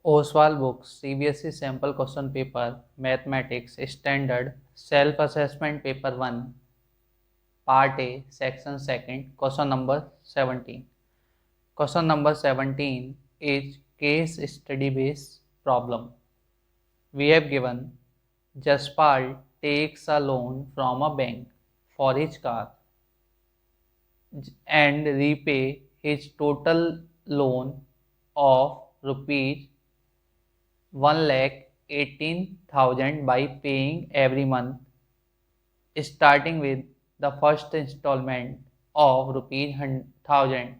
Oswald Books, CBSE Sample Question Paper, Mathematics, Standard, Self-Assessment Paper 1, Part A, Section 2nd, Question number 17. Question number 17 is Case Study Based Problem. We have given Jaspal takes a loan from a bank for his car and repay his total loan of rupees 1,18,000 by paying every month, starting with the first installment of rupees 1,000.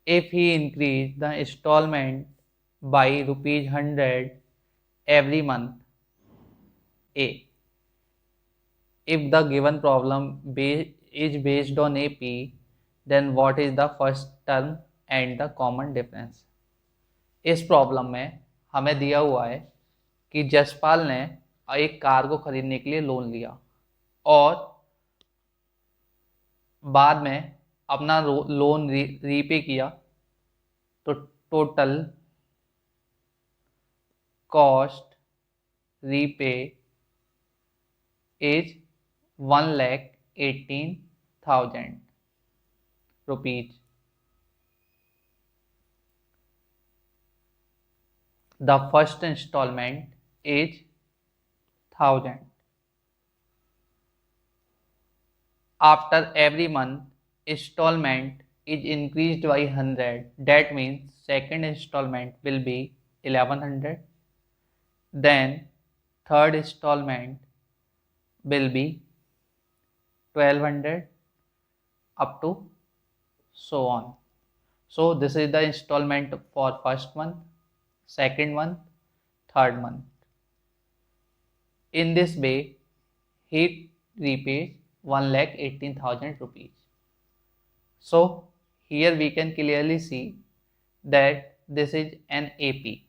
If he increased the installment by rupees 100 every month, A. If the given problem is based on AP, then what is the first term and the common difference? इस problem में हमें दिया हुआ है कि जसपाल ने एक car को खरीदने के लिए लोन लिया और बाद में अपना लोन रीपे किया, तो total cost repay is 1,18,000 rupees. The first installment is 1,000. After every month, installment is increased by 100. That means second installment will be 1,100. Then third installment will be 1,200 up to so on. So this is the installment for first month, second month, third month. In this way, he repays 1,18,000 rupees. So here we can clearly see that this is an AP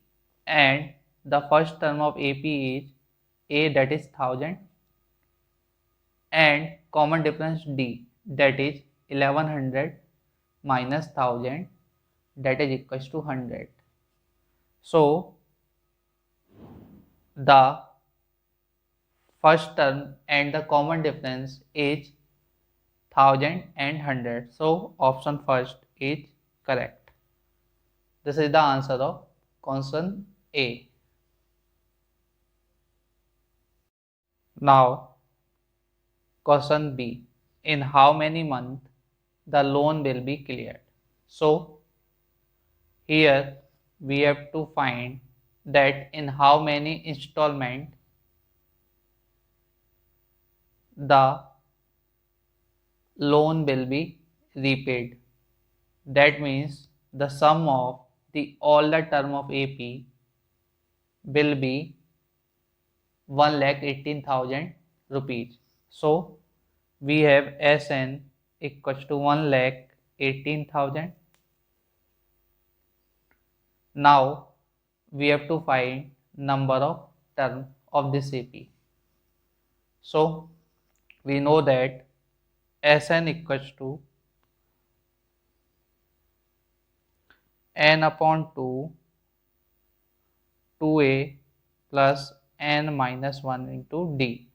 and the first term of AP is A, that is 1,000, and common difference D, that is 1,100 minus 1,000, that is equals to 100. So the first term and the common difference is 1,000 and 100. So option first is correct. This is the answer of question A. Now question B. In how many months the loan will be cleared? So here we have to find that in how many installment the loan will be repaid. That means the sum of all the term of AP will be 1,18,000 rupees. So we have SN equals to 1,18,000. Now we have to find number of term of this AP. So we know that Sn equals to n upon 2 2a plus n minus 1 into d.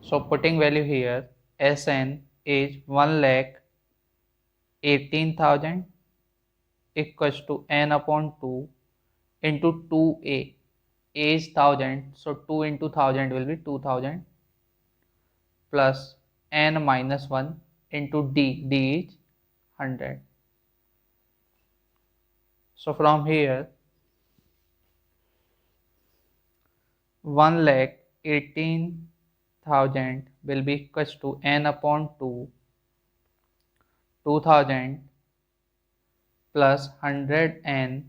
So putting value here, Sn is 1,18,000 equals to n upon 2 into 2a. A is 1,000, so 2 into 1,000 will be 2,000 plus n minus 1 into d. D is 100. So from here 1,18,000 will be equals to n upon 2 2,000 plus 100n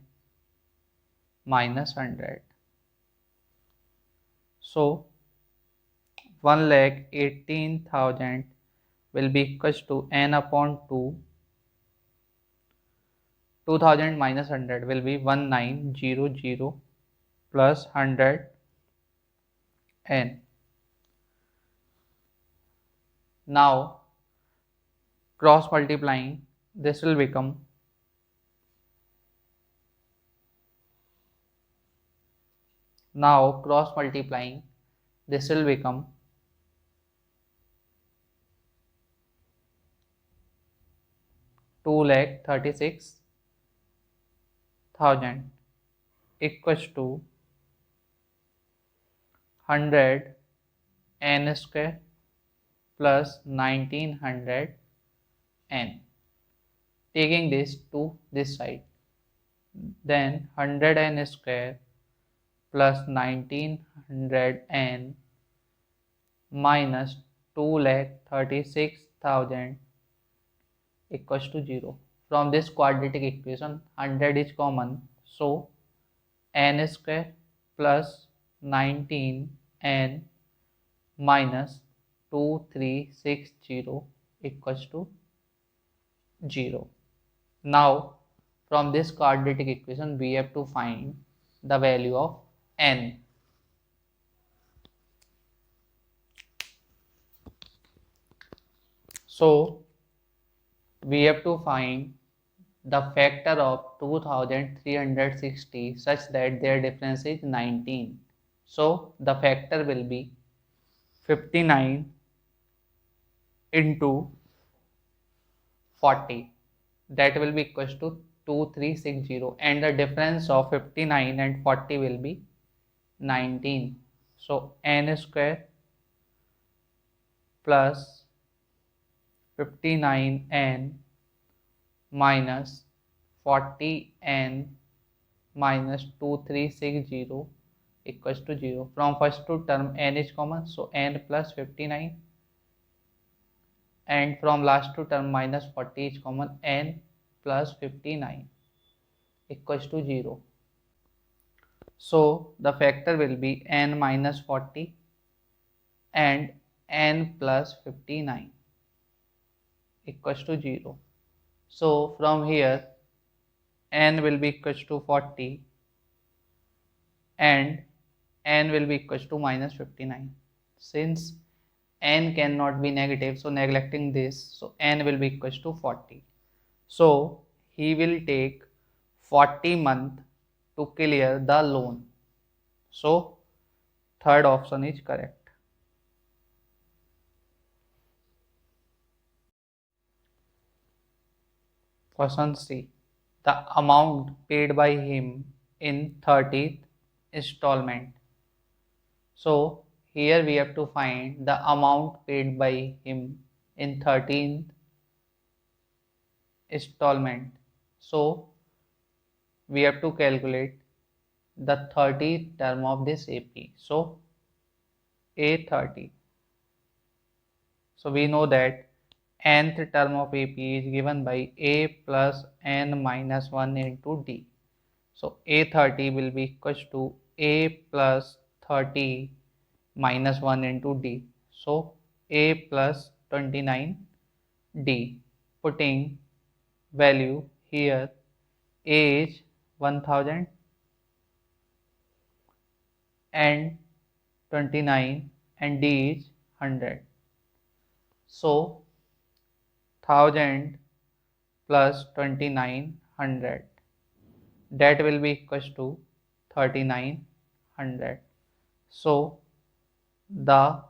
minus 100. So 1,18,000 will be equals to n upon 2. 2,000 minus 100 will be 1,900 plus 100 n. Now cross multiplying, this will become Now cross multiplying, this will become 2,36,000 equals to 100 n square plus 1900 n. Taking this to this side, then 100 n square plus 1900 n minus 2,36,000 equals to 0. From this quadratic equation, 100 is common, so n square plus 19 n minus 2360 equals to 0. Now from this quadratic equation we have to find the value of n. So we have to find the factor of 2360 such that their difference is 19. So the factor will be 59 into 40, that will be equals to 2360, and the difference of 59 and 40 will be 19. So n square plus 59n minus 40n minus 2360 equals to 0. From first two term n is common, so n plus 59, and from last two term minus 40 is common, n plus 59 equals to 0. So the factor will be n minus 40 and n plus 59 equals to 0. So from here n will be equals to 40 and n will be equals to minus 59. Since n cannot be negative, so neglecting this, so n will be equals to 40. So he will take 40 months to clear the loan. So third option is correct. Question C. The amount paid by him in 30th installment. So here we have to find the amount paid by him in 13th installment. So we have to calculate the 30th term of this AP. So A30. So we know that nth term of AP is given by A plus n minus 1 into D. So A30 will be equals to A plus 30 minus 1 into D. So A plus 29 D. Putting value here, A is 1000 and 29 and D is 100. So 1000 plus 2900, that will be equals to 3900. So the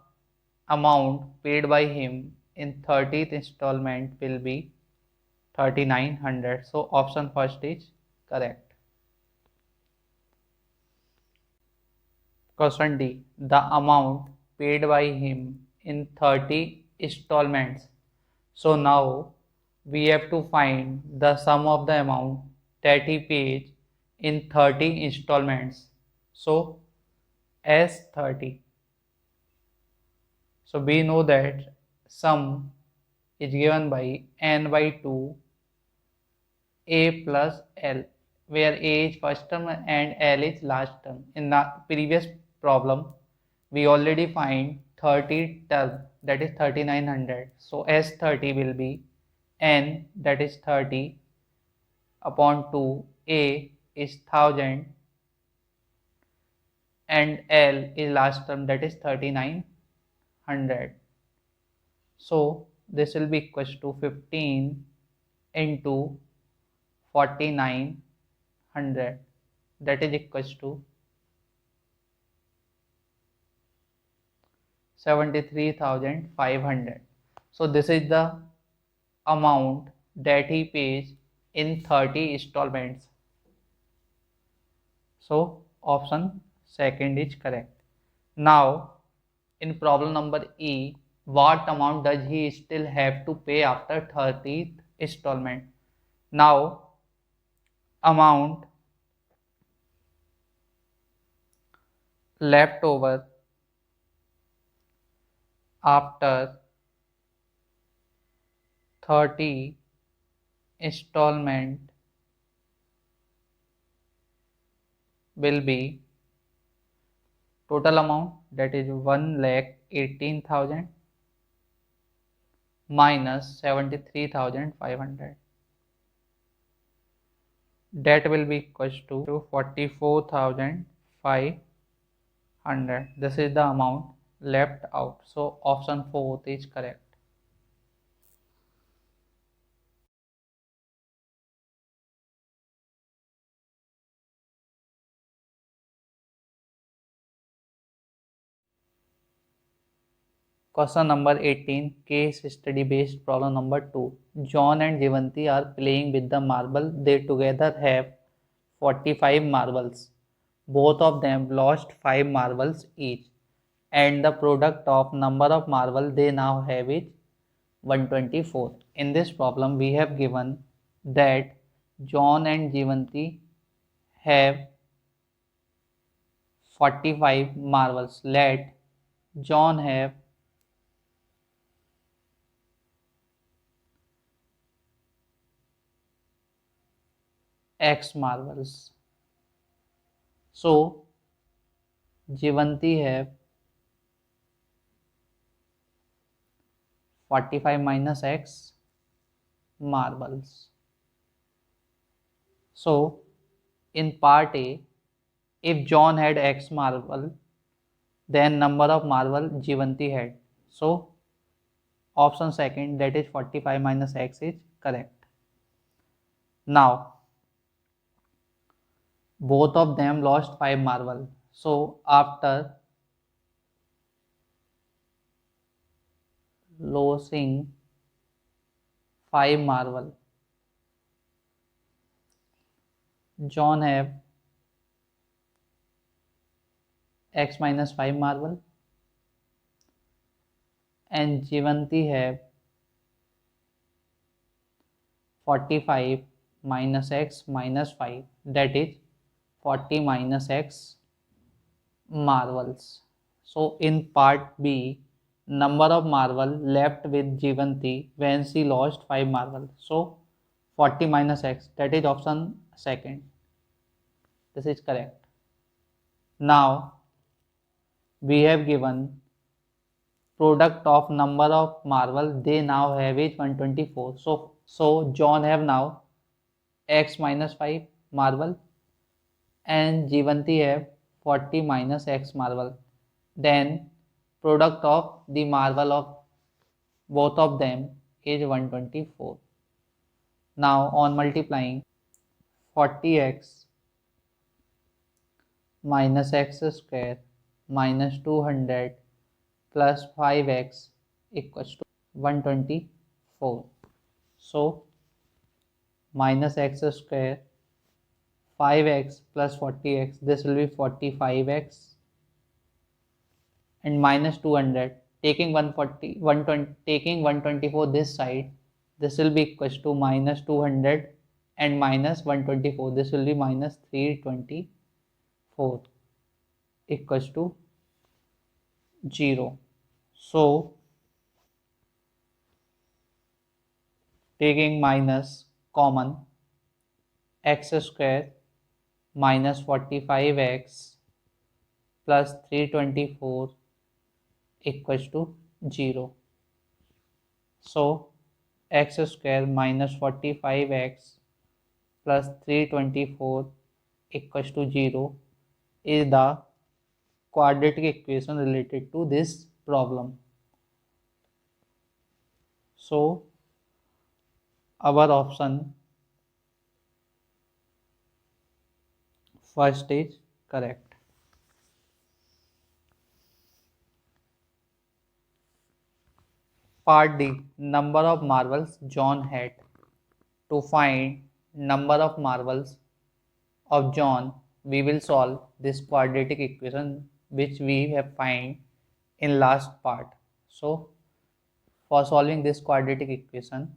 amount paid by him in 30th installment will be 3900. So option first is correct. Question D. The amount paid by him in 30 installments. So now we have to find the sum of the amount that he paid in 30 installments. So S30. So we know that sum is given by n by 2 A plus L, where A is first term and L is last term. In the previous problem we already find 30 term, that is 3900. So S30 will be n, that is 30 upon 2, A is 1000 and L is last term, that is 3900. So this will be equals to 15 into 4900, that is equals to 73,500. So this is the amount that he pays in 30 installments. So option second is correct. Now in problem number E, what amount does he still have to pay after 30th installment? Now amount left over after 30 installment will be total amount, that is 1,18,000 minus 73,500. That will be equals to 44,500. This is the amount left out. So option 4 is correct. Question number 18, case study based problem number 2. John and Jivanti are playing with the marble. They together have 45 marbles. Both of them lost 5 marbles each, and the product of number of marbles they now have is 124. In this problem, we have given that John and Jivanti have 45 marbles. Let John have X marbles. So Jivanti have 45 minus X marbles. So in part A, if John had X marble, then number of marble Jivanti had. So option second, that is 45 minus X, is correct. Now both of them lost 5 marble. So after losing 5 marble, John have X minus 5 marble and Jivanti have 45 minus X minus 5, that is 40 minus X marbles. So in part B, number of marble left with Jivanti when she lost 5 marble. So 40 minus X, that is option second. This is correct. Now we have given product of number of marble they now have is 124. So John have now X minus 5 marble and Jivanti have 40 minus X marble. Then product of the marble of both of them is 124. Now on multiplying, 40x minus x square minus 200 plus 5x equals to 124. So minus x square, 5x plus 40x, this will be 45x, and minus 200, taking 124 this side, this will be equals to minus 200 and minus 124, this will be minus 324 equals to 0. So taking minus common, x square minus 45x plus 324 equals to 0. So x square minus 45x plus 324 equals to 0 is the quadratic equation related to this problem. So our option first is correct. Part D, number of marbles John had. To find number of marbles of John, we will solve this quadratic equation which we have find in last part. So for solving this quadratic equation,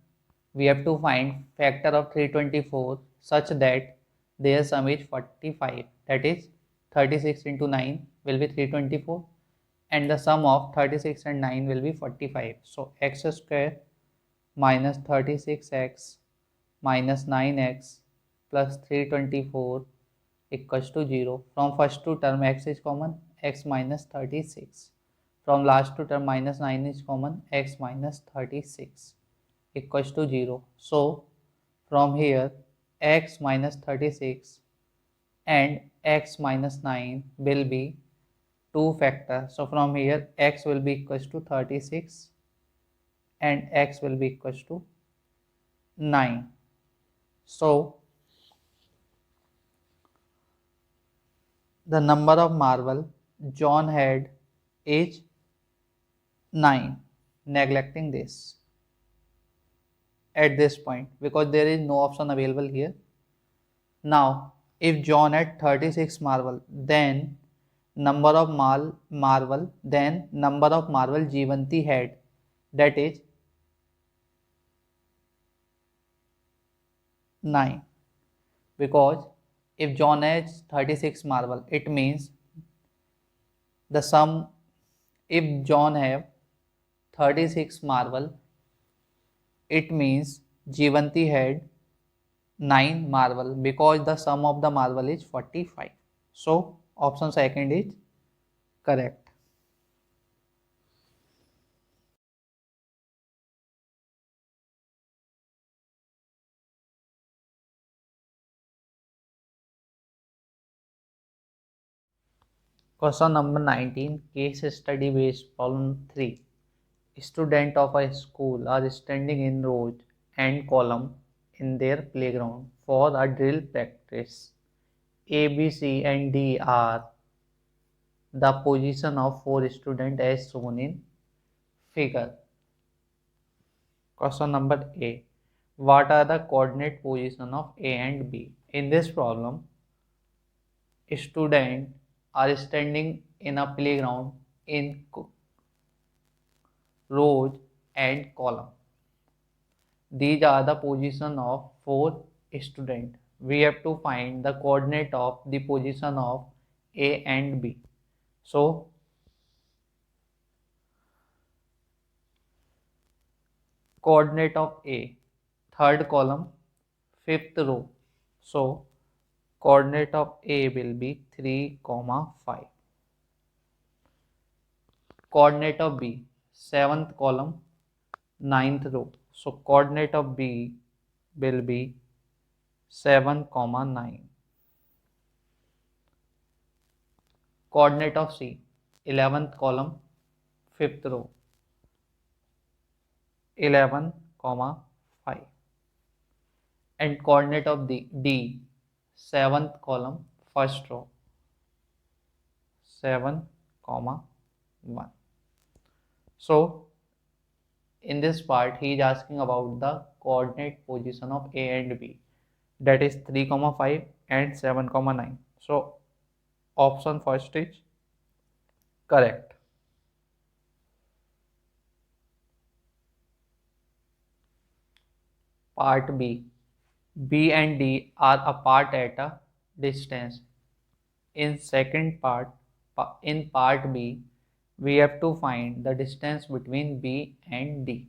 we have to find factor of 324 such that their sum is 45. That is 36 into 9 will be 324 and the sum of 36 and 9 will be 45. So x square minus 36x minus 9x plus 324 equals to 0. From first two term x is common, x minus 36. From last two term minus 9 is common, x minus 36 equals to 0. So from here x minus 36 and x minus 9 will be two factors. So from here x will be equals to 36 and x will be equals to 9. So the number of marble John had is 9, neglecting this at this point because there is no option available here. Now if John had 36 marble, then number of marble Jeevanti had, that is 9, because if John has 36 marble, it means the sum, if John have 36 marble, it means Jeevanti had 9 marble because the sum of the marble is 45. So option second is correct. Question number 19, case study based problem 3. Students of a school are standing in rows and column in their playground for a drill practice. A, B, C and D are the position of 4 students as shown in figure. Question number A. What are the coordinate position of A and B? In this problem, students are standing in a playground in rows and column. These are the position of 4 students. We have to find the coordinate of the position of A and B. So coordinate of A, third column, fifth row. So coordinate of A will be 3, 5. Coordinate of B, seventh column, ninth row. So coordinate of B will be 7, 9. Coordinate of C, 11th column, fifth row, 11, 5. And coordinate of D, 7th column, first row, 7, 1. So in this part he is asking about the coordinate position of A and B, that is 3, 5 and 7, 9. So option first is correct. Part B. B and D are apart at a distance. In part B, we have to find the distance between B and D.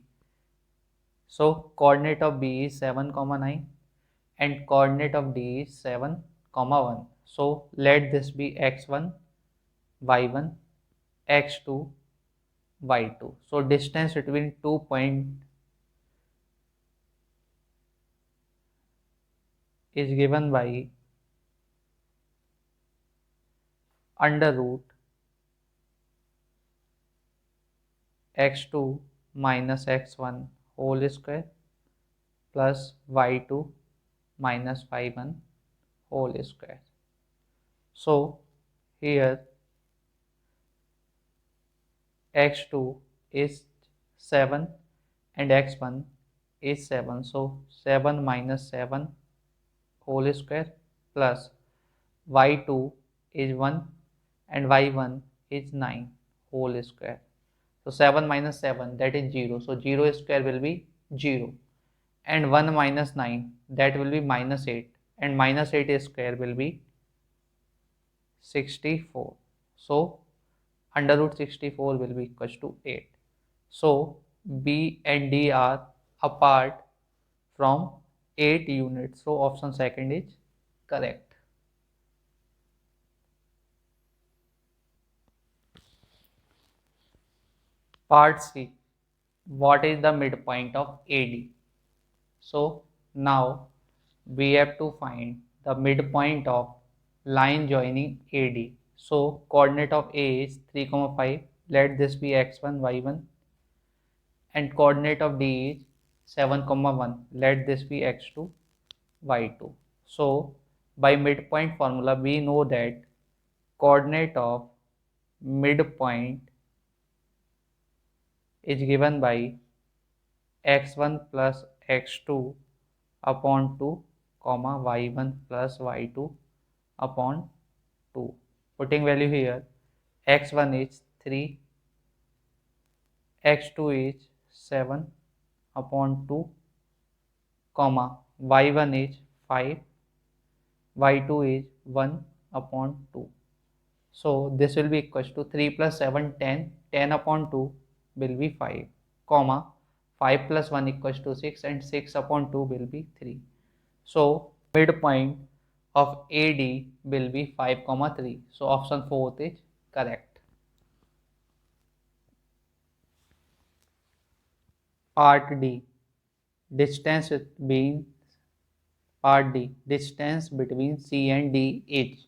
So coordinate of B is 7, 9 and coordinate of D is 7, 1. So let this be x1, y1, x2, y2. So distance between 2 points is given by under root x2 minus x1 whole square plus y2 minus y1 whole square. So here x2 is 7 and x1 is 7. So 7 minus 7 whole square plus y2 is 1 and y1 is 9 whole square. So 7 minus 7, that is 0. So 0 square will be 0. And 1 minus 9, that will be minus 8. And minus 8 square will be 64. So under root 64 will be equals to 8. So B and D are apart from 8 units. So option second is correct. Part C. What is the midpoint of AD? So now we have to find the midpoint of line joining AD. So coordinate of A is 3, 5. Let this be x1, y1. And coordinate of D is 7, 1. Let this be x2, y2. So by midpoint formula we know that coordinate of midpoint is given by x1 plus x2 upon 2 comma y1 plus y2 upon 2. Putting value here, x1 is 3, x2 is 7 upon 2 comma y1 is 5, y2 is 1 upon 2. So this will be equals to 3 plus 7, 10, 10 upon 2 will be 5, comma 5 plus 1 equals to 6 and 6 upon 2 will be 3. So midpoint of AD will be 5, 3. So option 4 is correct. Part D. Distance between Part D. Distance between C and D is.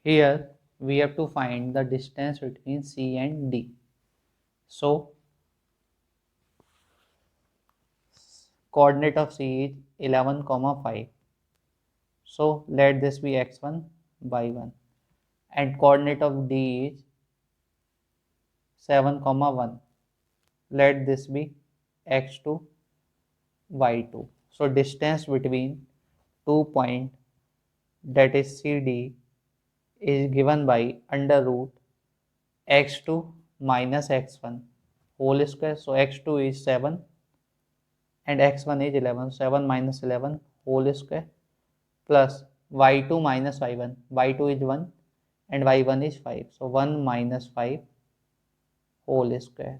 Here we have to find the distance between C and D. So coordinate of C is 11, 5. So let this be x1, y1. And coordinate of D is 7, 1. Let this be x2, y2. So distance between 2 points, that is CD, is given by under root x2 minus x1 whole square. So x2 is 7 and x1 is 11. 7 minus 11 whole square plus y2 minus y1. y2 is 1 and y1 is 5. So 1 minus 5 whole square.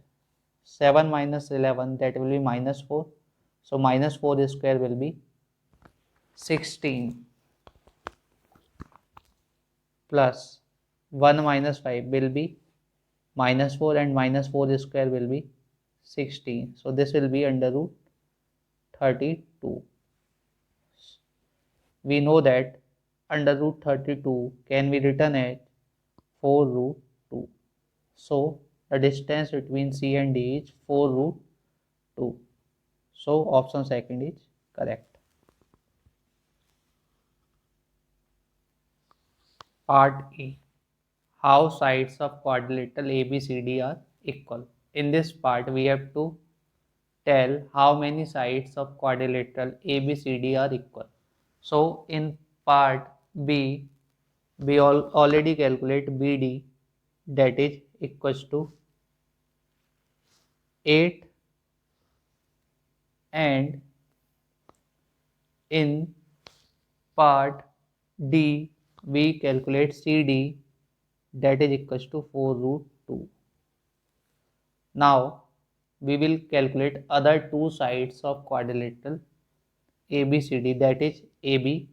7 minus 11, that will be minus 4. So minus 4 square will be 16 plus 1 minus 5 will be minus 4 and minus 4 square will be 16. So this will be under root 32. We know that under root 32 can be written as 4 root 2. So the distance between C and D is 4 root 2. So option second is correct. Part A. How sides of quadrilateral ABCD are equal. In this part we have to tell how many sides of quadrilateral ABCD are equal. So in part B we already calculate BD, that is equals to 8, and in part D we calculate CD, that is equals to 4 root 2. Now we will calculate other two sides of quadrilateral ABCD, that is AB,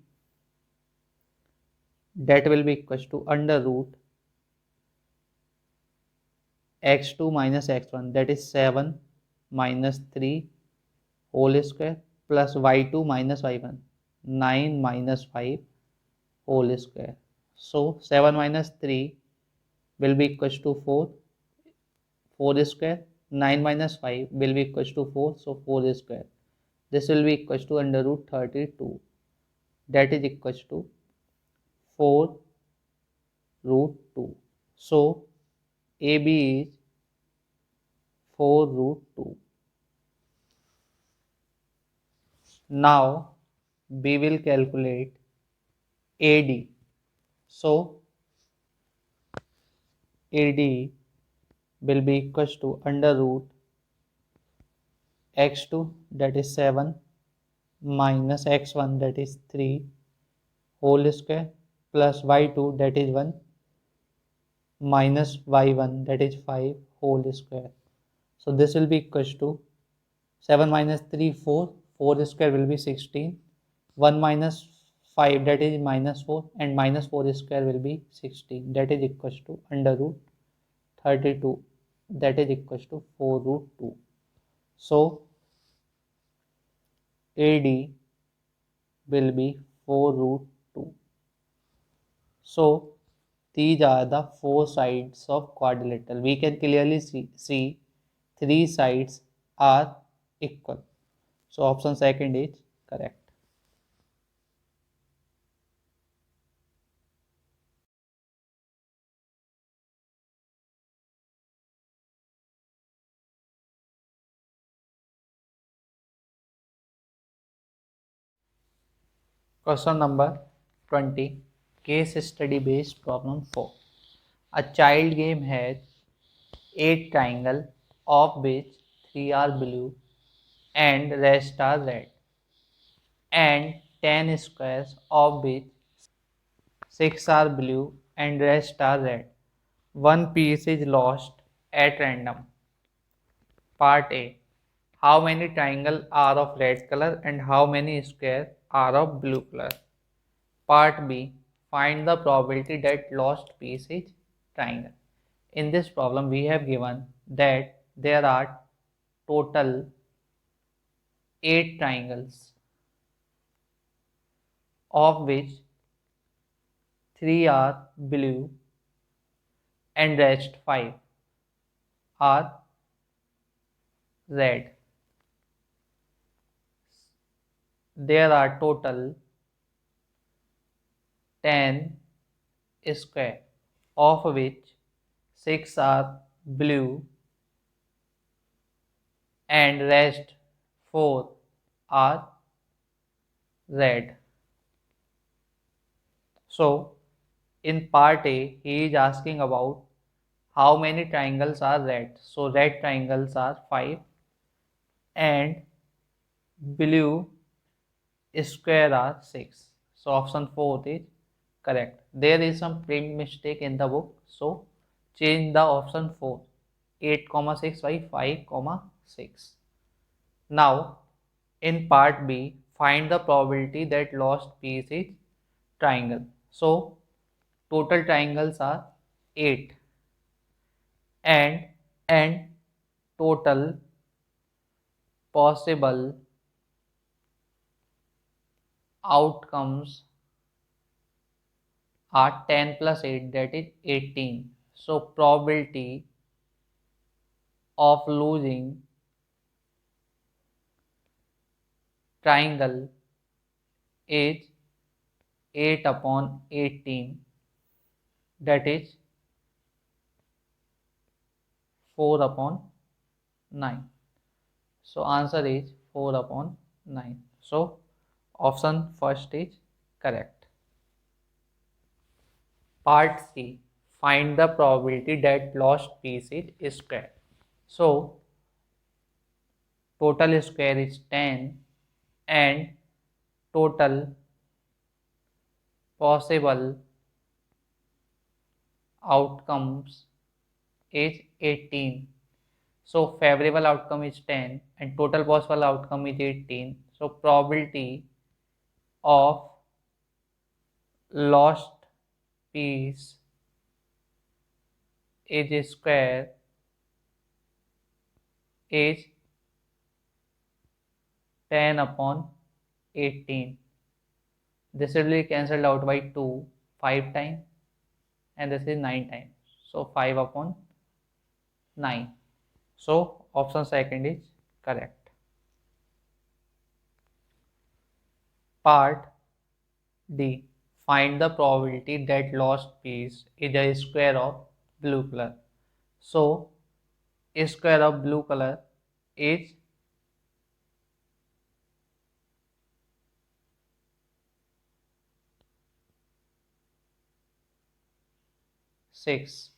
that will be equals to under root x2 minus x1, that is 7 minus 3 whole square plus y2 minus y1, 9 minus 5 whole square. So 7 minus 3 will be equals to 4, 4 square. 9 minus 5 will be equals to 4, so 4 square. This will be equals to under root 32, that is equals to 4 root 2. So AB is 4 root 2. Now we will calculate AD. So AD will be equals to under root x2, that is 7, minus x1, that is 3 whole square, plus y2, that is 1, minus y1, that is 5 whole square. So this will be equals to 7 minus 3, 4, 4 square will be 16, 1 minus 5, that is minus 4, and minus 4 square will be 16, that is equals to under root 32, that is equals to 4 root 2. So AD will be 4 root 2. So these are the four sides of quadrilateral. We can clearly see three sides are equal. So option second is correct. Question number 20. Case study based problem 4. A child game has 8 triangles of which 3 are blue and rest are red, and 10 squares of which 6 are blue and rest are red. One piece is lost at random. Part A. How many triangles are of red color and how many squares are of blue color? Part B. Find the probability that lost piece is triangle. In this problem we have given that there are total 8 triangles, of which 3 are blue and rest 5 are red. There are total 10 square, of which 6 are blue and rest 4 are red. So in part A he is asking about how many triangles are red. So red triangles are 5 and blue square are 6. So option 4 is correct. There is some print mistake in the book, so change the option 4, 8 comma 6 by 5 comma 6. Now in part B find the probability that lost piece is triangle. So total triangles are 8 and and total possible outcomes are 10 plus 8, that is 18. So probability of losing triangle is 8 upon 18, that is 4 upon 9. So answer is 4 upon 9. So option first is correct. Part C. Find the probability that lost piece is square. So total square is 10 and total possible outcomes is 18. So favorable outcome is 10 and total possible outcome is 18. So probability of lost piece is square is 10 upon 18. This will be cancelled out by 2 5 times and this is 9 times. So 5 upon 9. So option second is correct. Part D. Find the probability that lost piece is a square of blue color. So square of blue color is 6.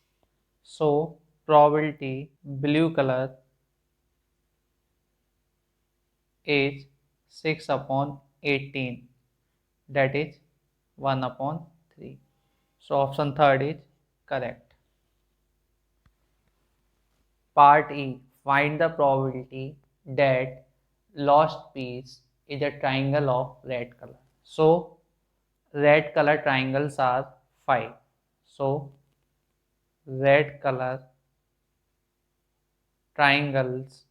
So probability blue color is 6 upon 18, that is 1 upon 3. So option third is correct. Part E. Find the probability that lost piece is a triangle of red color. So red color triangles are 5. So red color triangles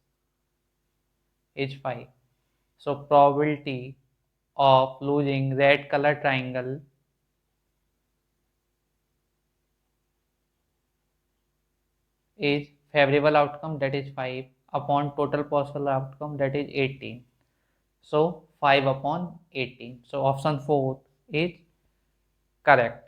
is 5. So probability of losing red color triangle is favorable outcome, that is 5 upon total possible outcome, that is 18. So 5 upon 18. So option 4 is correct.